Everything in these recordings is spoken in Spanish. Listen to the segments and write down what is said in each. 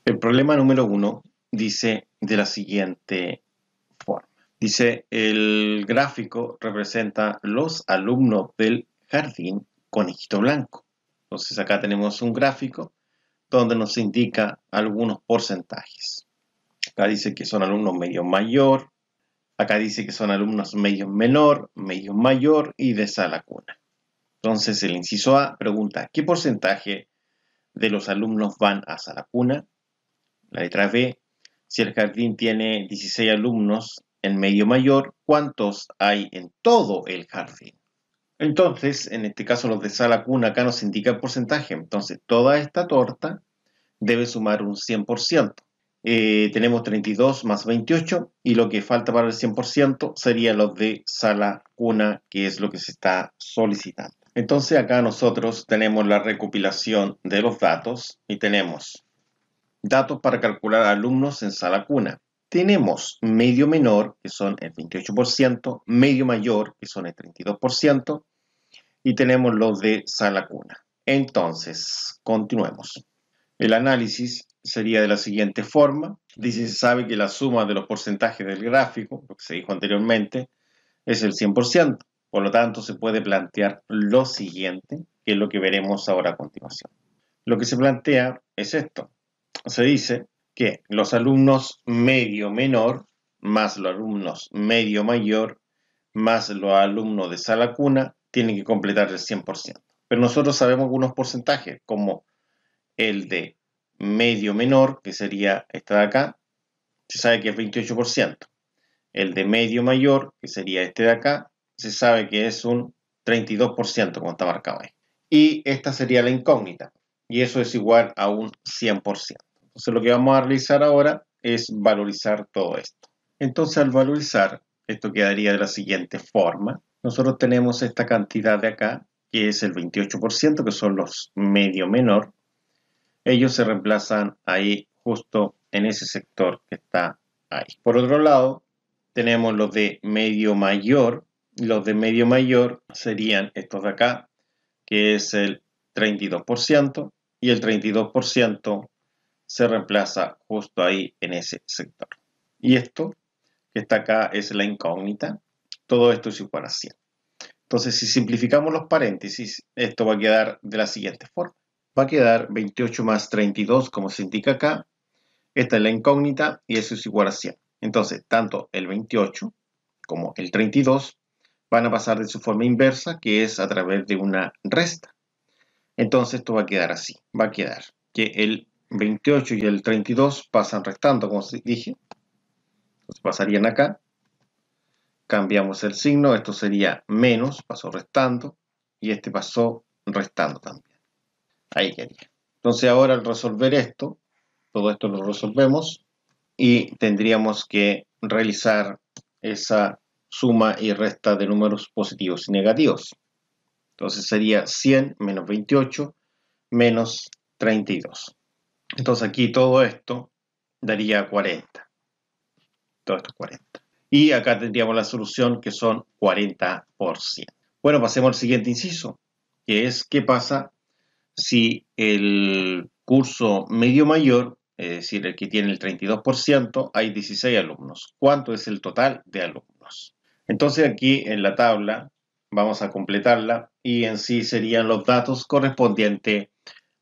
El problema número 1 dice de la siguiente forma. Dice, el gráfico representa los alumnos del jardín conejito blanco. Entonces acá tenemos un gráfico donde nos indica algunos porcentajes. Acá dice que son alumnos medio mayor, acá dice que son alumnos medio menor, medio mayor y de sala cuna. Entonces el inciso A pregunta, ¿qué porcentaje de los alumnos van a sala cuna? La letra B, si el jardín tiene 16 alumnos en medio mayor, ¿cuántos hay en todo el jardín? Entonces, en este caso los de sala cuna acá nos indica el porcentaje. Entonces, toda esta torta debe sumar un 100%. Tenemos 32 más 28 y lo que falta para el 100% sería los de sala cuna, que es lo que se está solicitando. Entonces acá nosotros tenemos la recopilación de los datos y tenemos datos para calcular alumnos en sala cuna. Tenemos medio menor, que son el 28%, medio mayor, que son el 32%, y tenemos los de sala cuna. Entonces, continuemos. El análisis sería de la siguiente forma. Dice, se sabe que la suma de los porcentajes del gráfico, lo que se dijo anteriormente, es el 100%. Por lo tanto, se puede plantear lo siguiente, que es lo que veremos ahora a continuación. Lo que se plantea es esto. Se dice que los alumnos medio menor más los alumnos medio mayor más los alumnos de sala cuna tienen que completar el 100%. Pero nosotros sabemos algunos porcentajes, como el de medio menor, que sería este de acá, se sabe que es 28%. El de medio mayor, que sería este de acá, se sabe que es un 32%, como está marcado ahí. Y esta sería la incógnita, y eso es igual a un 100%. Entonces lo que vamos a realizar ahora es valorizar todo esto. Entonces al valorizar, esto quedaría de la siguiente forma. Nosotros tenemos esta cantidad de acá, que es el 28%, que son los medio menor. Ellos se reemplazan ahí justo en ese sector que está ahí. Por otro lado, tenemos los de medio mayor. Los de medio mayor serían estos de acá, que es el 32%, y el 32% se reemplaza justo ahí en ese sector. Y esto que está acá es la incógnita. Todo esto es igual a 100. Entonces, si simplificamos los paréntesis, esto va a quedar de la siguiente forma. Va a quedar 28 más 32, como se indica acá. Esta es la incógnita y eso es igual a 100. Entonces, tanto el 28 como el 32 van a pasar de su forma inversa, que es a través de una resta. Entonces, esto va a quedar así. Va a quedar que el 28 y el 32 pasan restando, como dije. Entonces, pasarían acá. Cambiamos el signo. Esto sería menos, pasó restando. Y este pasó restando también. Ahí quedaría. Entonces, ahora al resolver esto, todo esto lo resolvemos y tendríamos que realizar esa suma y resta de números positivos y negativos. Entonces sería 100 menos 28 menos 32. Entonces aquí todo esto daría 40. Todo esto es 40. Y acá tendríamos la solución que son 40%. Bueno, pasemos al siguiente inciso, que es qué pasa si el curso medio mayor, es decir, el que tiene el 32%, hay 16 alumnos. ¿Cuánto es el total de alumnos? Entonces aquí en la tabla vamos a completarla y en sí serían los datos correspondientes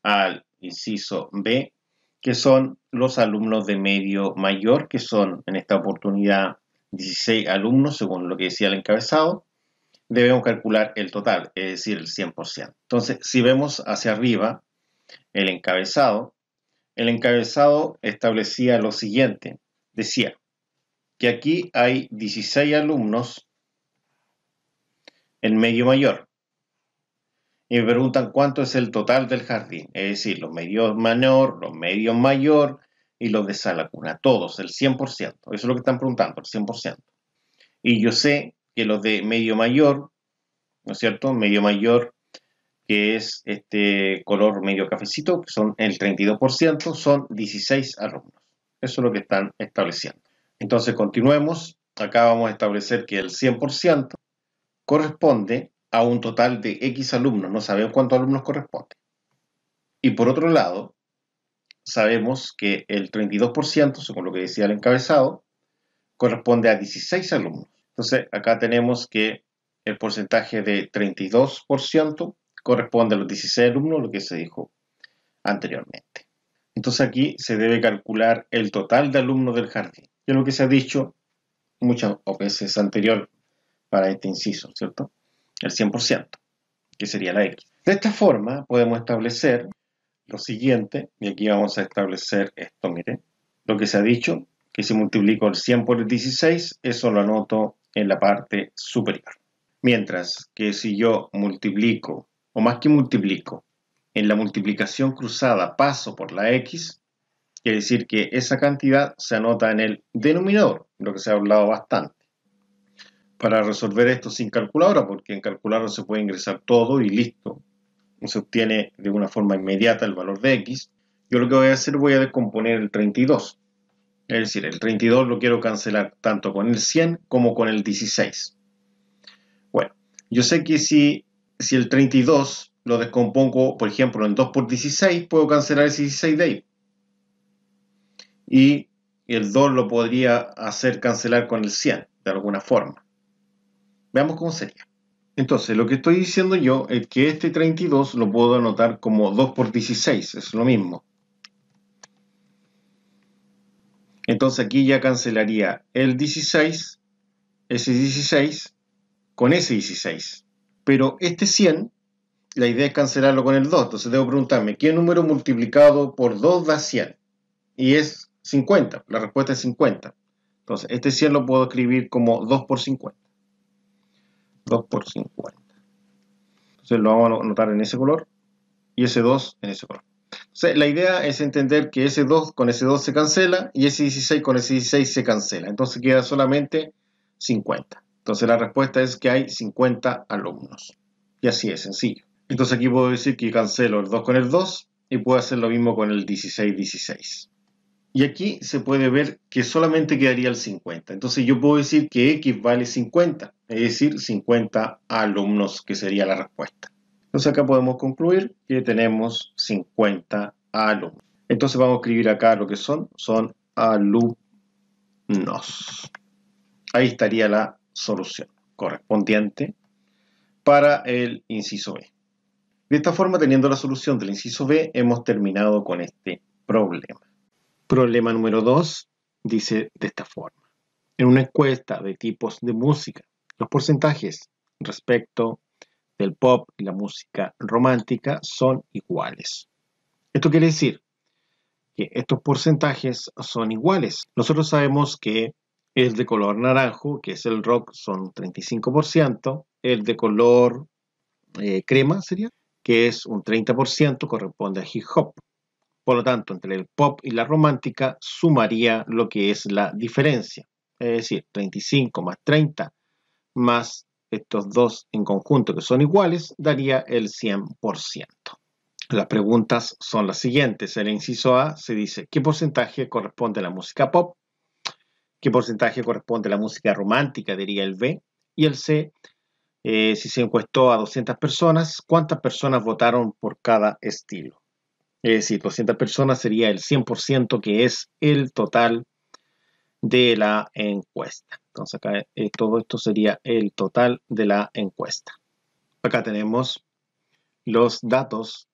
al inciso B, que son los alumnos de medio mayor, que son en esta oportunidad 16 alumnos, según lo que decía el encabezado. Debemos calcular el total, es decir, el 100%. Entonces, si vemos hacia arriba el encabezado establecía lo siguiente. Decía que aquí hay 16 alumnos en medio mayor. Y me preguntan cuánto es el total del jardín. Es decir, los medios menor, los medios mayor y los de sala cuna. Todos, el 100%. Eso es lo que están preguntando, el 100%. Y yo sé que los de medio mayor, ¿no es cierto? Medio mayor, que es este color medio cafecito, que son el 32%, son 16 alumnos. Eso es lo que están estableciendo. Entonces, continuemos. Acá vamos a establecer que el 100% corresponde a un total de X alumnos. No sabemos cuántos alumnos corresponde. Y por otro lado, sabemos que el 32%, según lo que decía el encabezado, corresponde a 16 alumnos. Entonces, acá tenemos que el porcentaje de 32% corresponde a los 16 alumnos, lo que se dijo anteriormente. Entonces aquí se debe calcular el total de alumnos del jardín, que es lo que se ha dicho muchas veces anterior para este inciso, ¿cierto? El 100%, que sería la X. De esta forma podemos establecer lo siguiente, y aquí vamos a establecer esto, miren, lo que se ha dicho, que si multiplico el 100 por el 16, eso lo anoto en la parte superior. Mientras que si yo multiplico, o más que multiplico, en la multiplicación cruzada paso por la X, quiere decir que esa cantidad se anota en el denominador, lo que se ha hablado bastante. Para resolver esto sin calculadora, porque en calculadora se puede ingresar todo y listo, se obtiene de una forma inmediata el valor de X, yo lo que voy a hacer, voy a descomponer el 32. Es decir, el 32 lo quiero cancelar tanto con el 100 como con el 16. Bueno, yo sé que si el 32 lo descompongo, por ejemplo, en 2 por 16, puedo cancelar ese 16 de ahí. Y el 2 lo podría hacer cancelar con el 100, de alguna forma. Veamos cómo sería. Entonces, lo que estoy diciendo yo es que este 32 lo puedo anotar como 2 por 16, es lo mismo. Entonces aquí ya cancelaría el 16, ese 16, con ese 16. Pero este 100, la idea es cancelarlo con el 2, entonces debo preguntarme, ¿qué número multiplicado por 2 da 100? Y es 50, la respuesta es 50. Entonces, este 100 lo puedo escribir como 2 por 50. 2 por 50. Entonces lo vamos a anotar en ese color y ese 2 en ese color. Entonces, la idea es entender que ese 2 con ese 2 se cancela y ese 16 con ese 16 se cancela. Entonces queda solamente 50. Entonces la respuesta es que hay 50 alumnos. Y así es sencillo. Entonces aquí puedo decir que cancelo el 2 con el 2 y puedo hacer lo mismo con el 16, 16. Y aquí se puede ver que solamente quedaría el 50. Entonces yo puedo decir que X vale 50, es decir, 50 alumnos, que sería la respuesta. Entonces acá podemos concluir que tenemos 50 alumnos. Entonces vamos a escribir acá lo que son alumnos. Ahí estaría la solución correspondiente para el inciso B. De esta forma, teniendo la solución del inciso B, hemos terminado con este problema. Problema número 2 dice de esta forma. En una encuesta de tipos de música, los porcentajes respecto del pop y la música romántica son iguales. Esto quiere decir que estos porcentajes son iguales. Nosotros sabemos que el de color naranjo, que es el rock, son 35%, el de color crema sería, que es un 30%, corresponde a hip hop. Por lo tanto, entre el pop y la romántica sumaría lo que es la diferencia, es decir, 35 más 30 más estos dos en conjunto que son iguales, daría el 100%. Las preguntas son las siguientes. En el inciso A se dice, ¿qué porcentaje corresponde a la música pop? ¿Qué porcentaje corresponde a la música romántica? Diría el B. Y el C, si se encuestó a 200 personas, ¿cuántas personas votaron por cada estilo? Es decir, 200 personas sería el 100%, que es el total de la encuesta. Entonces acá todo esto sería el total de la encuesta. Acá tenemos los datos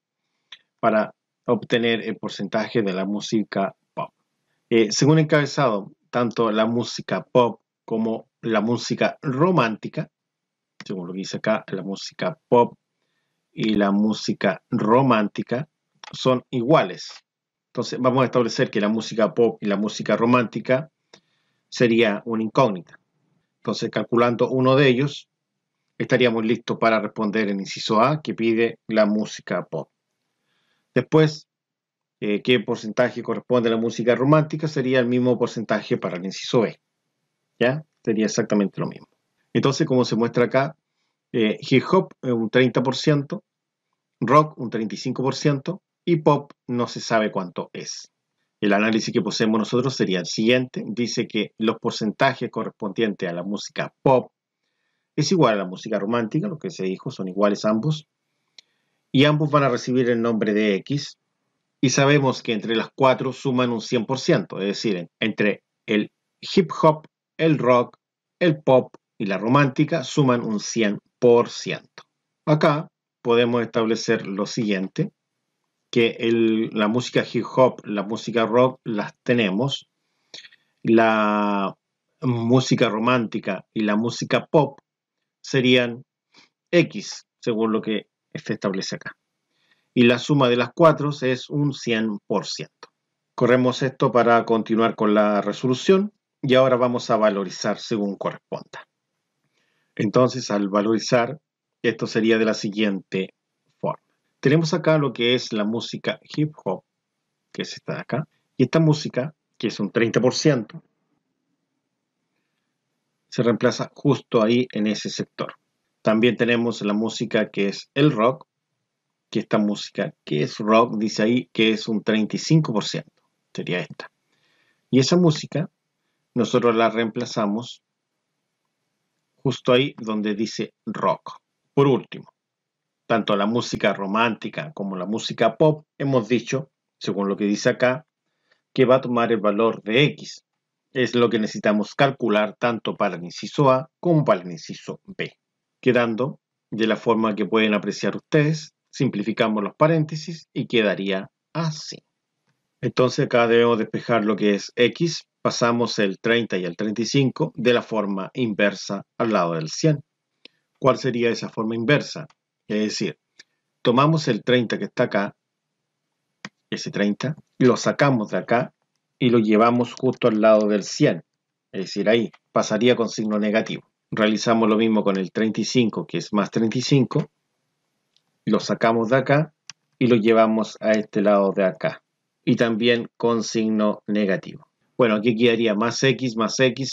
para obtener el porcentaje de la música pop. Según encabezado, tanto la música pop como la música romántica, según lo que dice acá, la música pop y la música romántica son iguales. Entonces vamos a establecer que la música pop y la música romántica sería una incógnita. Entonces, calculando uno de ellos, estaríamos listos para responder el inciso A, que pide la música pop. Después, ¿qué porcentaje corresponde a la música romántica? Sería el mismo porcentaje para el inciso B. ¿Ya? Sería exactamente lo mismo. Entonces, como se muestra acá, hip hop un 30%, rock un 35% y pop no se sabe cuánto es. El análisis que poseemos nosotros sería el siguiente. Dice que los porcentajes correspondientes a la música pop es igual a la música romántica, lo que se dijo, son iguales ambos. Y ambos van a recibir el nombre de X. Y sabemos que entre las cuatro suman un 100%, es decir, entre el hip hop, el rock, el pop y la romántica suman un 100%. Acá podemos establecer lo siguiente, que la música hip hop, la música rock las tenemos, la música romántica y la música pop serían X, según lo que se establece acá. Y la suma de las cuatro es un 100%. Corremos esto para continuar con la resolución y ahora vamos a valorizar según corresponda. Entonces, al valorizar, esto sería de la siguiente forma. Tenemos acá lo que es la música hip hop, que es esta de acá, y esta música, que es un 30%, se reemplaza justo ahí en ese sector. También tenemos la música que es el rock, que esta música que es rock, dice ahí que es un 35%, sería esta. Y esa música nosotros la reemplazamos justo ahí donde dice rock. Por último, tanto la música romántica como la música pop, hemos dicho, según lo que dice acá, que va a tomar el valor de X. Es lo que necesitamos calcular tanto para el inciso A como para el inciso B. Quedando de la forma que pueden apreciar ustedes, simplificamos los paréntesis y quedaría así. Entonces acá debemos despejar lo que es X, pasamos el 30 y el 35 de la forma inversa al lado del 100. ¿Cuál sería esa forma inversa? Es decir, tomamos el 30 que está acá, ese 30, lo sacamos de acá y lo llevamos justo al lado del 100, es decir, ahí pasaría con signo negativo. Realizamos lo mismo con el 35, que es más 35, lo sacamos de acá y lo llevamos a este lado de acá, y también con signo negativo. Bueno, aquí quedaría más x,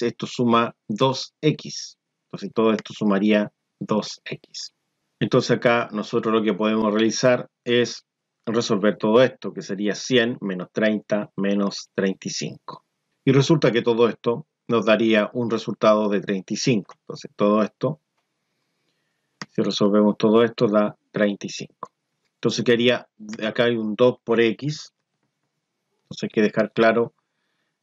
esto suma 2x, entonces todo esto sumaría 2x. Entonces acá nosotros lo que podemos realizar es resolver todo esto, que sería 100 menos 30 menos 35. Y resulta que todo esto nos daría un resultado de 35. Entonces todo esto, si resolvemos todo esto, da 35. Entonces quedaría, acá hay un 2 por x. Entonces hay que dejar claro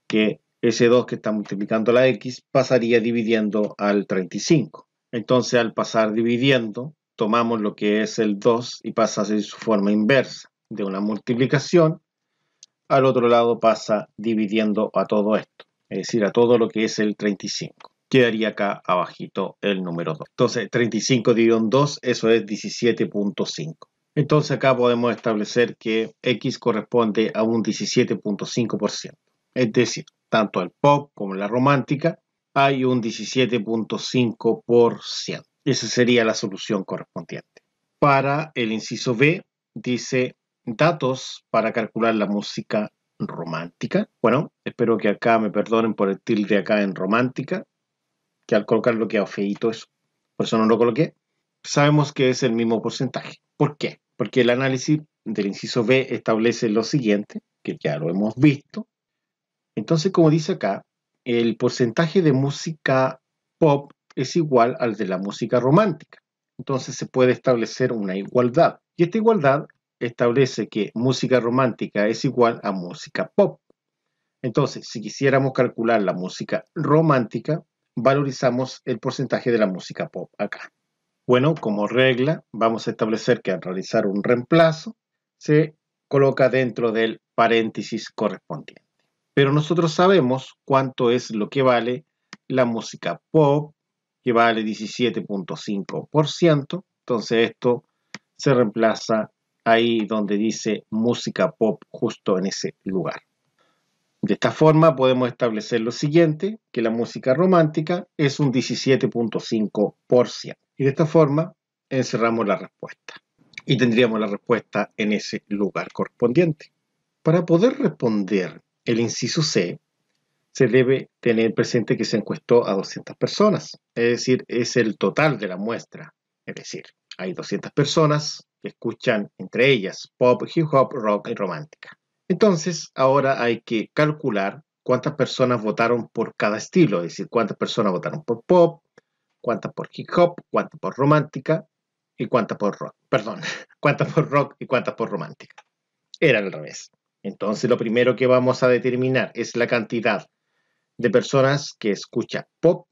que ese 2 que está multiplicando la x pasaría dividiendo al 35. Entonces al pasar dividiendo, tomamos lo que es el 2 y pasa a ser su forma inversa de una multiplicación. Al otro lado pasa dividiendo a todo esto, es decir, a todo lo que es el 35. Quedaría acá abajito el número 2. Entonces 35 dividido en 2, eso es 17.5. Entonces acá podemos establecer que X corresponde a un 17.5%. Es decir, tanto el pop como la romántica hay un 17.5%. Esa sería la solución correspondiente. Para el inciso B, dice datos para calcular la música romántica. Bueno, espero que acá me perdonen por el tilde acá en romántica, que al colocarlo queda feíto eso, por eso no lo coloqué. Sabemos que es el mismo porcentaje. ¿Por qué? Porque el análisis del inciso B establece lo siguiente, que ya lo hemos visto. Entonces, como dice acá, el porcentaje de música pop es igual al de la música romántica. Entonces se puede establecer una igualdad. Y esta igualdad establece que música romántica es igual a música pop. Entonces, si quisiéramos calcular la música romántica, valorizamos el porcentaje de la música pop acá. Bueno, como regla, vamos a establecer que al realizar un reemplazo, se coloca dentro del paréntesis correspondiente. Pero nosotros sabemos cuánto es lo que vale la música pop, que vale 17.5%. Entonces esto se reemplaza ahí donde dice música pop, justo en ese lugar. De esta forma podemos establecer lo siguiente, que la música romántica es un 17.5%. Y de esta forma encerramos la respuesta. Y tendríamos la respuesta en ese lugar correspondiente. Para poder responder el inciso C, se debe tener presente que se encuestó a 200 personas, es decir, es el total de la muestra. Es decir, hay 200 personas que escuchan entre ellas pop, hip hop, rock y romántica. Entonces, ahora hay que calcular cuántas personas votaron por cada estilo, es decir, cuántas personas votaron por pop, cuántas por hip hop, cuántas por romántica y cuántas por rock. Perdón, cuántas por rock y cuántas por romántica. Era al revés. Entonces lo primero que vamos a determinar es la cantidad de personas que escuchan pop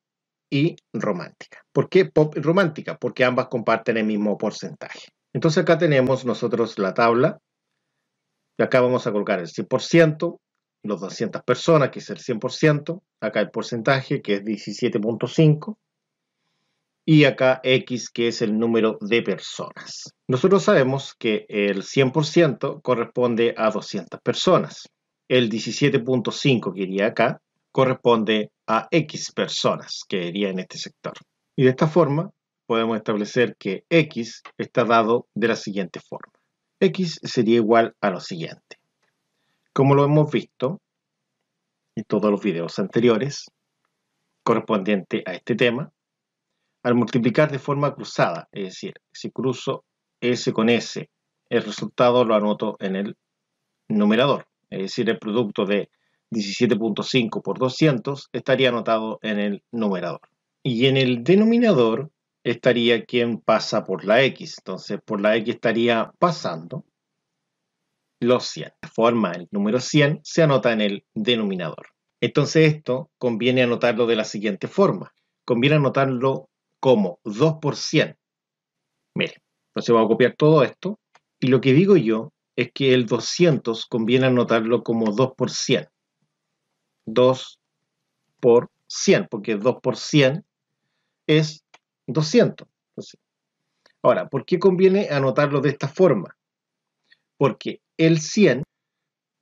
y romántica. ¿Por qué pop y romántica? Porque ambas comparten el mismo porcentaje. Entonces acá tenemos nosotros la tabla. Y acá vamos a colocar el 100%, los 200 personas, que es el 100%. Acá el porcentaje, que es 17.5. Y acá X, que es el número de personas. Nosotros sabemos que el 100% corresponde a 200 personas. El 17.5 que iría acá corresponde a X personas que iría en este sector. Y de esta forma podemos establecer que X está dado de la siguiente forma. X sería igual a lo siguiente. Como lo hemos visto en todos los videos anteriores correspondiente a este tema, al multiplicar de forma cruzada, es decir, si cruzo S con S, el resultado lo anoto en el numerador, es decir, el producto de 17.5 por 200 estaría anotado en el numerador. Y en el denominador estaría quien pasa por la X, entonces por la X estaría pasando los 100. De esta forma, el número 100 se anota en el denominador. Entonces esto conviene anotarlo de la siguiente forma. Conviene anotarlo como 2 por 100. Miren, entonces voy a copiar todo esto. Y lo que digo yo es que el 200 conviene anotarlo como 2 por 100. 2 por 100, porque 2 por 100 es 200. Entonces, ahora, ¿por qué conviene anotarlo de esta forma? Porque el 100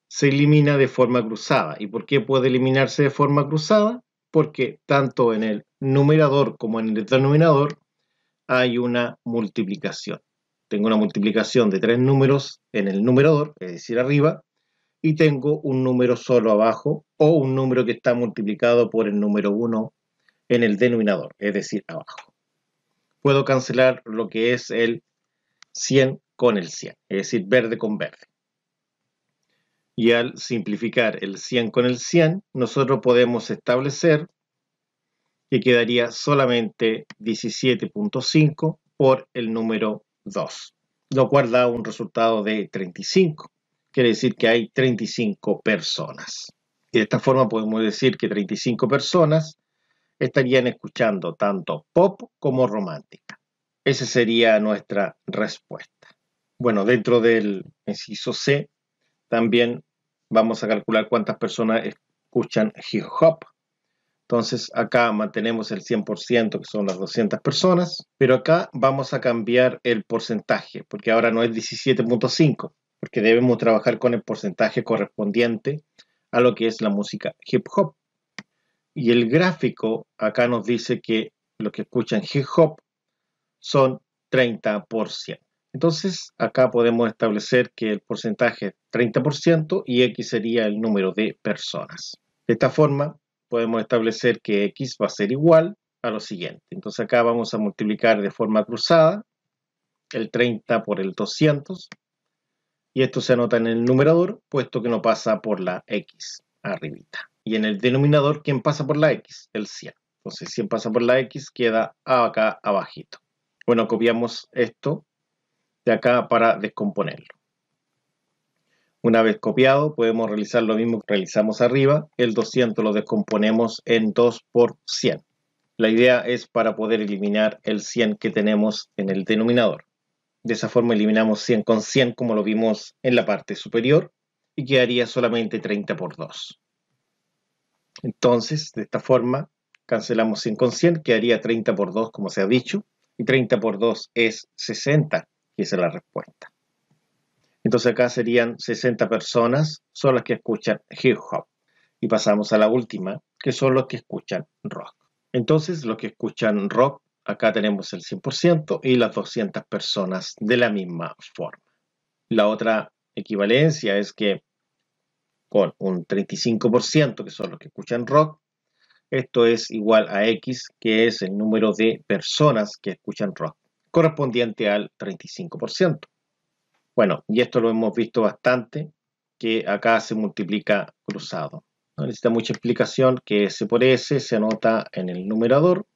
se elimina de forma cruzada. ¿Y por qué puede eliminarse de forma cruzada? Porque tanto en el numerador como en el denominador hay una multiplicación. Tengo una multiplicación de 3 números en el numerador, es decir, arriba, y tengo un número solo abajo o un número que está multiplicado por el número 1 en el denominador, es decir, abajo. Puedo cancelar lo que es el 100 con el 100, es decir, verde con verde. Y al simplificar el 100 con el 100, nosotros podemos establecer que quedaría solamente 17.5 por el número 2, lo cual da un resultado de 35. Quiere decir que hay 35 personas. Y de esta forma podemos decir que 35 personas estarían escuchando tanto pop como romántica. Esa sería nuestra respuesta. Bueno, dentro del inciso C, también vamos a calcular cuántas personas escuchan hip hop. Entonces acá mantenemos el 100%, que son las 200 personas, pero acá vamos a cambiar el porcentaje, porque ahora no es 17.5, porque debemos trabajar con el porcentaje correspondiente a lo que es la música hip hop. Y el gráfico acá nos dice que los que escuchan hip hop son 30%. Entonces acá podemos establecer que el porcentaje es 30% y X sería el número de personas. De esta forma podemos establecer que X va a ser igual a lo siguiente. Entonces acá vamos a multiplicar de forma cruzada el 30 por el 200 y esto se anota en el numerador puesto que no pasa por la X arribita. Y en el denominador, ¿quién pasa por la X? El 100. Entonces 100 pasa por la X, queda acá abajito. Bueno, copiamos esto de acá para descomponerlo. Una vez copiado, podemos realizar lo mismo que realizamos arriba. El 200 lo descomponemos en 2 por 100. La idea es para poder eliminar el 100 que tenemos en el denominador. De esa forma eliminamos 100 con 100 como lo vimos en la parte superior y quedaría solamente 30 por 2. Entonces, de esta forma, cancelamos 100 con 100, quedaría 30 por 2 como se ha dicho, y 30 por 2 es 60, y esa es la respuesta. Entonces acá serían 60 personas, son las que escuchan hip hop. Y pasamos a la última, que son los que escuchan rock. Entonces, los que escuchan rock, acá tenemos el 100% y las 200 personas de la misma forma. La otra equivalencia es que con un 35%, que son los que escuchan rock, esto es igual a X, que es el número de personas que escuchan rock, correspondiente al 35%. Bueno, y esto lo hemos visto bastante, que acá se multiplica cruzado. No necesita mucha explicación, que S por S se anota en el numerador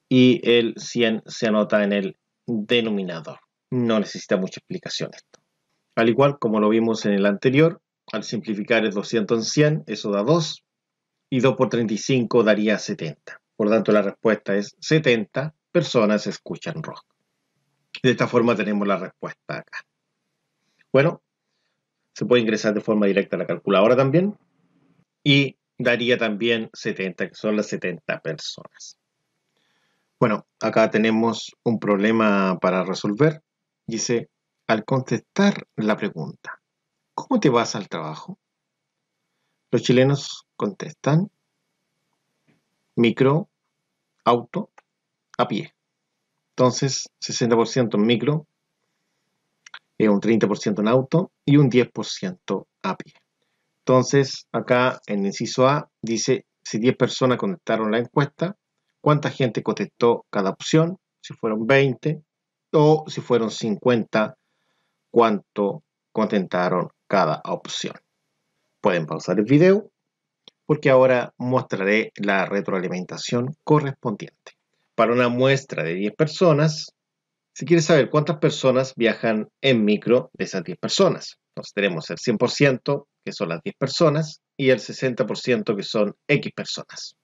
y el 100 se anota en el denominador. No necesita mucha explicación esto. Al igual como lo vimos en el anterior, al simplificar el 200 en 100, eso da 2, y 2 por 35 daría 70. Por lo tanto, la respuesta es 70 personas escuchan rock. De esta forma tenemos la respuesta acá. Bueno, se puede ingresar de forma directa a la calculadora también, y daría también 70, que son las 70 personas. Bueno, acá tenemos un problema para resolver. Dice, al contestar la pregunta, ¿cómo te vas al trabajo? Los chilenos contestan, micro, auto, a pie. Entonces, 60% en micro, un 30% en auto y un 10% a pie. Entonces, acá en el inciso A dice, si 10 personas contestaron la encuesta, ¿cuánta gente contestó cada opción? Si fueron 20 o si fueron 50, ¿cuánto contestaron cada opción? Pueden pausar el video porque ahora mostraré la retroalimentación correspondiente. Para una muestra de 10 personas, si quieres saber cuántas personas viajan en micro de esas 10 personas, entonces tenemos el 100%, que son las 10 personas, y el 60%, que son X personas.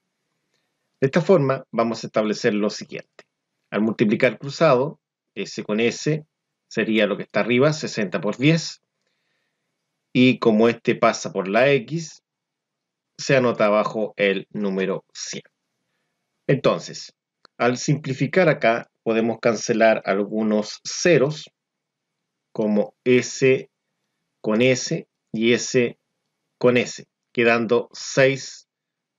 De esta forma, vamos a establecer lo siguiente. Al multiplicar cruzado, S con S, sería lo que está arriba, 60 por 10, y como este pasa por la X, se anota abajo el número 100. Entonces, al simplificar acá, podemos cancelar algunos ceros, como S con S y S con S, quedando 6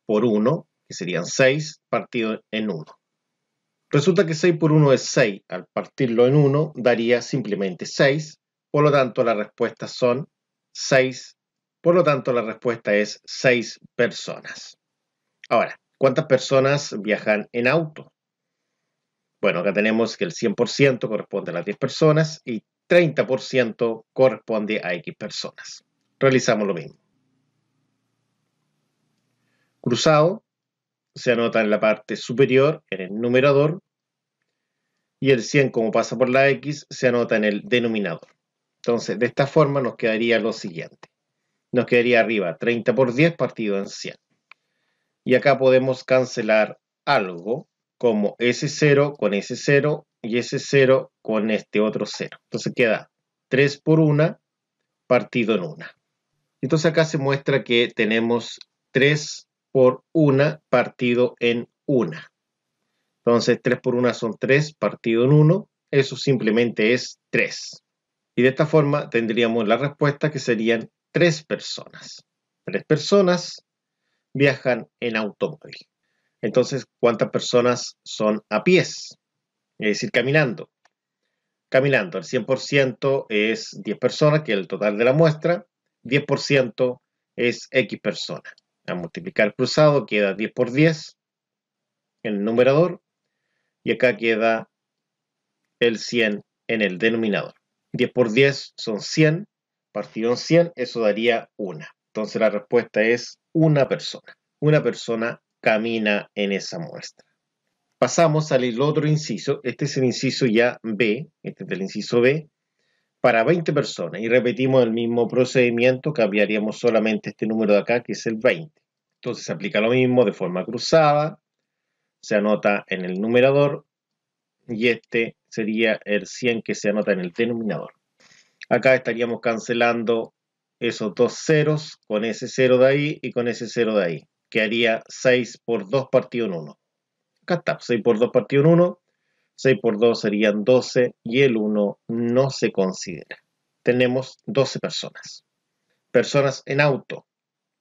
por 1, que serían 6 partido en 1. Resulta que 6 por 1 es 6, al partirlo en 1 daría simplemente 6, por lo tanto la respuesta son 6, por lo tanto la respuesta es 6 personas. Ahora, ¿cuántas personas viajan en auto? Bueno, acá tenemos que el 100% corresponde a las 10 personas y 30% corresponde a X personas. Realizamos lo mismo. Cruzado se anota en la parte superior, en el numerador, y el 100, como pasa por la X, se anota en el denominador. Entonces, de esta forma nos quedaría lo siguiente. Nos quedaría arriba 30 por 10 partido en 100. Y acá podemos cancelar algo como S0 con S0 y S0 con este otro 0. Entonces queda 3 por 1 partido en 1. Entonces acá se muestra que tenemos 3 por 1 partido en 1. Entonces 3 por 1 son 3 partido en 1. Eso simplemente es 3. Y de esta forma tendríamos la respuesta, que serían 3 personas. 3 personas viajan en automóvil. Entonces, ¿cuántas personas son a pies? Es decir, caminando. Caminando, el 100% es 10 personas, que es el total de la muestra. 10% es X personas. Al multiplicar cruzado queda 10 por 10 en el numerador, y acá queda el 100 en el denominador. 10 por 10 son 100, partido en 100, eso daría 1. Entonces la respuesta es una persona. Una persona camina en esa muestra. Pasamos al otro inciso. Este es el inciso ya B, este es el inciso B, para 20 personas. Y repetimos el mismo procedimiento, cambiaríamos solamente este número de acá, que es el 20. Entonces se aplica lo mismo de forma cruzada, se anota en el numerador, y este sería el 100 que se anota en el denominador. Acá estaríamos cancelando esos dos ceros con ese 0 de ahí y con ese 0 de ahí. Quedaría 6 por 2 partido en 1. Acá está, 6 por 2 partido en 1. 6 por 2 serían 12 y el 1 no se considera. Tenemos 12 personas. Personas en auto,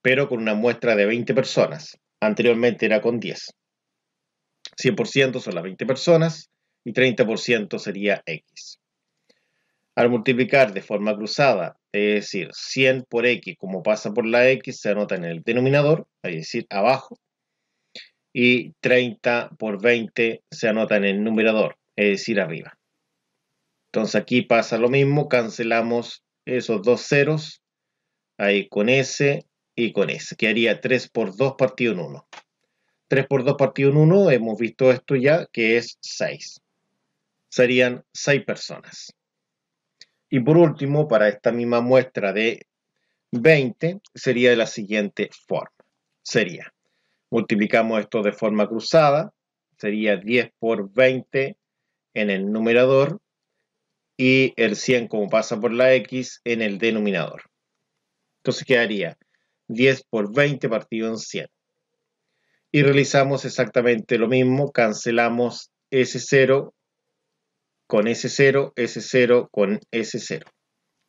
pero con una muestra de 20 personas. Anteriormente era con 10. 100% son las 20 personas y 30% sería X. Al multiplicar de forma cruzada, es decir, 100 por X, como pasa por la X, se anota en el denominador, es decir, abajo, y 30 por 20 se anota en el numerador, es decir, arriba. Entonces aquí pasa lo mismo, cancelamos esos dos ceros, ahí con S y con S. Quedaría 3 por 2 partido en 1. 3 por 2 partido en 1, hemos visto esto ya, que es 6. Serían 6 personas. Y por último, para esta misma muestra de 20, sería de la siguiente forma. Sería, multiplicamos esto de forma cruzada, sería 10 por 20 en el numerador y el 100 como pasa por la X en el denominador. Entonces quedaría 10 por 20 partido en 100. Y realizamos exactamente lo mismo, cancelamos S0 con S0, S0 con S0.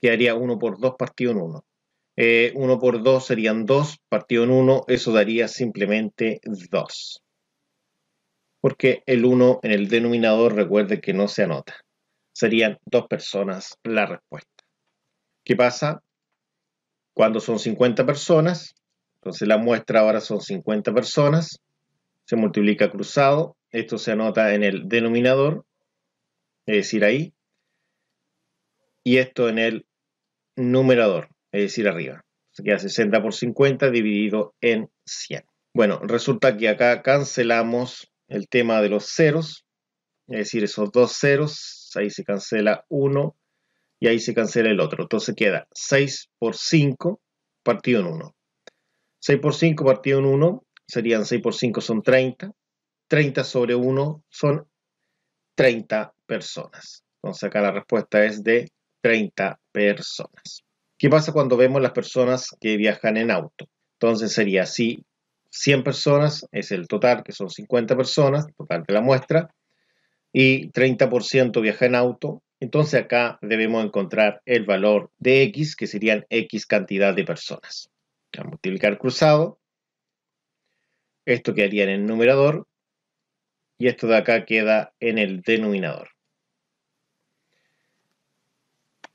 Quedaría 1 por 2 partido en 1. 1 por 2 serían 2, partido en 1, eso daría simplemente 2. Porque el 1 en el denominador, recuerde que no se anota. Serían 2 personas la respuesta. ¿Qué pasa? Cuando son 50 personas, entonces la muestra ahora son 50 personas, se multiplica cruzado, esto se anota en el denominador, es decir, ahí, y esto en el numerador, es decir, arriba. Se queda 60 por 50 dividido en 100. Bueno, resulta que acá cancelamos el tema de los ceros, es decir, esos dos ceros, ahí se cancela uno y ahí se cancela el otro. Entonces queda 6 por 5 partido en 1. 6 por 5 partido en 1 serían 6 por 5 son 30. 30 sobre 1 son 30 personas. Entonces acá la respuesta es de 30 personas. ¿Qué pasa cuando vemos las personas que viajan en auto? Entonces sería así, 100 personas es el total, que son 50 personas, total de la muestra, y 30% viaja en auto. Entonces acá debemos encontrar el valor de X, que serían X cantidad de personas. Vamos a multiplicar cruzado. Esto quedaría en el numerador y esto de acá queda en el denominador.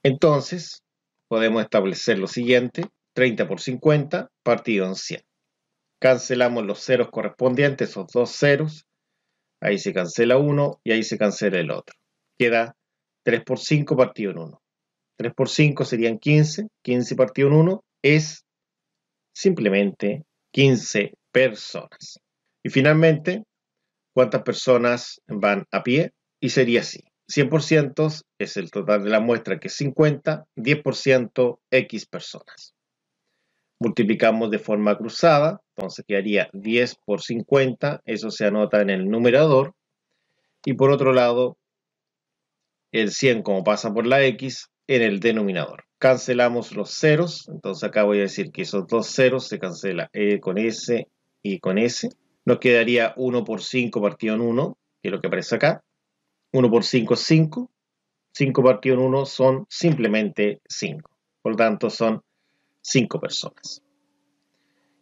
Entonces, podemos establecer lo siguiente, 30 por 50 partido en 100. Cancelamos los ceros correspondientes, esos dos ceros, ahí se cancela uno y ahí se cancela el otro. Queda 3 por 5 partido en 1. 3 por 5 serían 15, 15 partido en 1 es simplemente 15 personas. Y finalmente, ¿cuántas personas van a pie? Y sería así. 100% es el total de la muestra, que es 50, 10% X personas. Multiplicamos de forma cruzada, entonces quedaría 10 por 50, eso se anota en el numerador. Y por otro lado, el 100 como pasa por la X en el denominador. Cancelamos los ceros, entonces acá voy a decir que esos dos ceros se cancela con S y con S. Nos quedaría 1 por 5 partido en 1, que es lo que aparece acá. 1 por 5 es 5. 5 partido en 1 son simplemente 5. Por lo tanto, son 5 personas.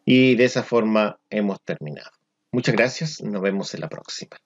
Y de esa forma hemos terminado. Muchas gracias. Nos vemos en la próxima.